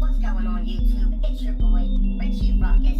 What's going on YouTube? It's your boy, Richie Ruckus.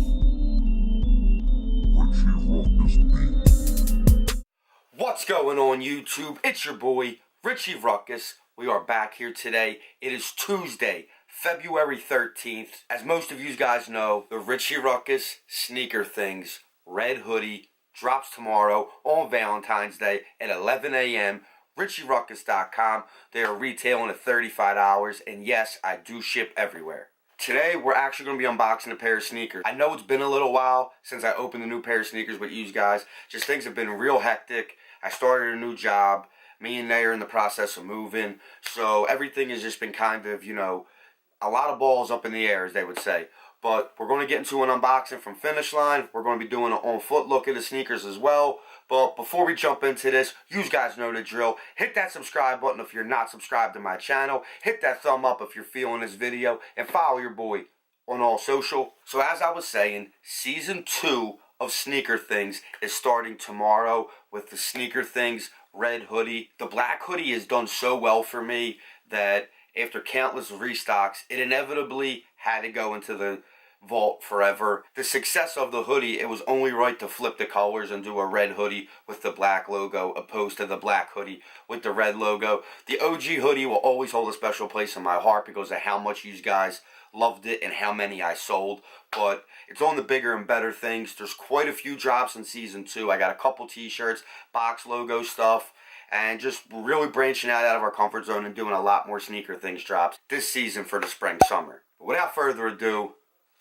What's going on YouTube? It's your boy, Richie Ruckus. We are back here today. It is Tuesday, February 13th. As most of you guys know, the Richie Ruckus Sneaker Things Red Hoodie drops tomorrow on Valentine's Day at 11 a.m. RichieRuckus.com. They are retailing at $35, and yes, I do ship everywhere. Today, we're actually going to be unboxing a pair of sneakers. I know it's been a little while since I opened a new pair of sneakers with you guys. Just things have been real hectic. I started a new job. Me and they are in the process of moving. So everything has just been kind of, a lot of balls up in the air, as they would say. But we're going to get into an unboxing from Finishline. We're going to be doing an on-foot look at the sneakers as well. But before we jump into this, you guys know the drill. Hit that subscribe button if you're not subscribed to my channel. Hit that thumb up if you're feeling this video. And follow your boy on all social. So as I was saying, Season 2 of Sneaker Things is starting tomorrow with the Sneaker Things Red Hoodie. The black hoodie has done so well for me that after countless restocks, it inevitably had to go into the vault forever. The success of the hoodie, it was only right to flip the colors and do a red hoodie with the black logo opposed to the black hoodie with the red logo. The OG hoodie will always hold a special place in my heart because of how much you guys loved it and how many I sold. But it's on the bigger and better things. There's quite a few drops in Season 2. I got a couple t-shirts, box logo stuff, and just really branching out of our comfort zone and doing a lot more Sneaker Things drops this season for the spring summer. But without further ado,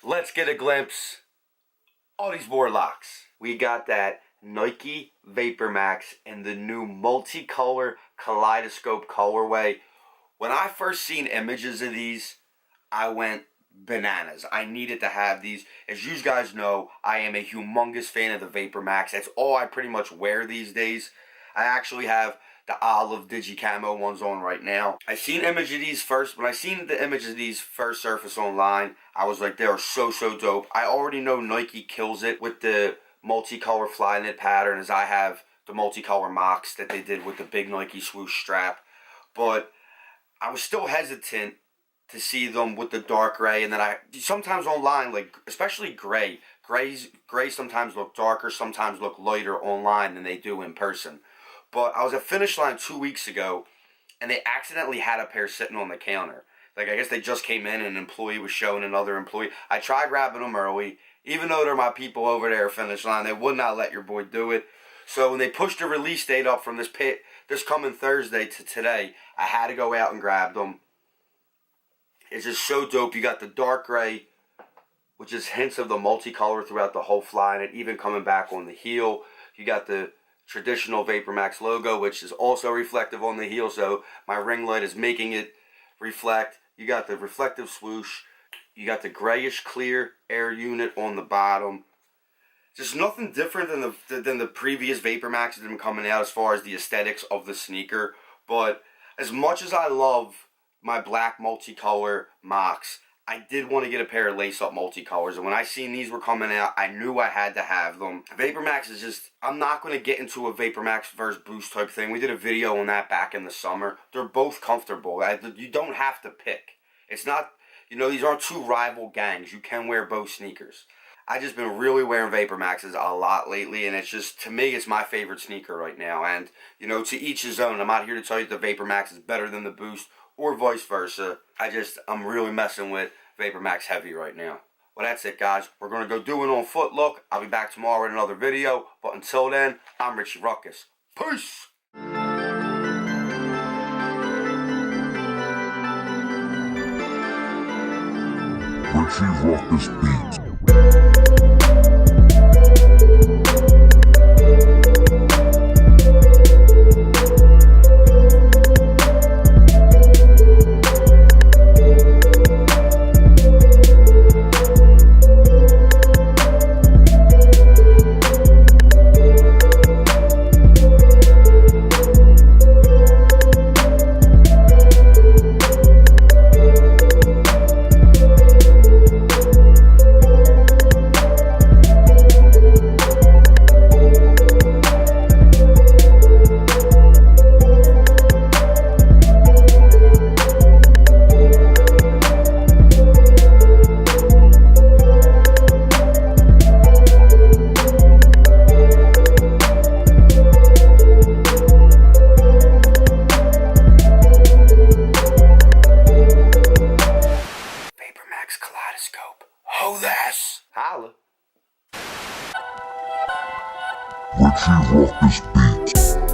let's get a glimpse of these Warlocks. We got that Nike Vapormax in the new multicolor Kaleidoscope colorway. When I first seen images of these, I went bananas. I needed to have these. As you guys know, I am a humongous fan of the Vapormax. That's all I pretty much wear these days. I actually have the olive digicamo ones on right now. I seen image of these first. When I seen the image of these first surface online, I was like, they are so dope. I already know Nike kills it with the multicolor Flyknit pattern, as I have the multicolor mocks that they did with the big Nike Swoosh strap. But I was still hesitant to see them with the dark gray, and then sometimes online, like especially gray sometimes look darker, sometimes look lighter online than they do in person. But I was at Finishline 2 weeks ago, and they accidentally had a pair sitting on the counter. Like, I guess they just came in, and an employee was showing another employee. I tried grabbing them early. Even though they're my people over there at Finishline, they would not let your boy do it. So when they pushed the release date up from this coming Thursday to today, I had to go out and grab them. It's just so dope. You got the dark gray, which is hints of the multicolor throughout the whole fly, and it even coming back on the heel. You got the traditional Vapormax logo, which is also reflective on the heel, so my ring light is making it reflect. You got the reflective swoosh. You got the grayish clear air unit on the bottom. Just nothing different than the previous Vapormax that have been coming out as far as the aesthetics of the sneaker. But as much as I love my black multicolor mocks, I did want to get a pair of lace-up multicolors, and when I seen these were coming out, I knew I had to have them. Vapormax is just, I'm not going to get into a Vapormax versus Boost type thing. We did a video on that back in the summer. They're both comfortable. You don't have to pick. It's not, these aren't two rival gangs. You can wear both sneakers. I just been really wearing Vapormaxes a lot lately, and it's just, to me, it's my favorite sneaker right now. And, to each his own. I'm not here to tell you the Vapormax is better than the Boost, or vice versa. I'm really messing with Vapormax heavy right now. Well, that's it, guys. We're going to go do an on-foot look. I'll be back tomorrow with another video. But until then, I'm Richie Ruckus. Peace! Richie Ruckus Beats. Richie Ruckus Beats.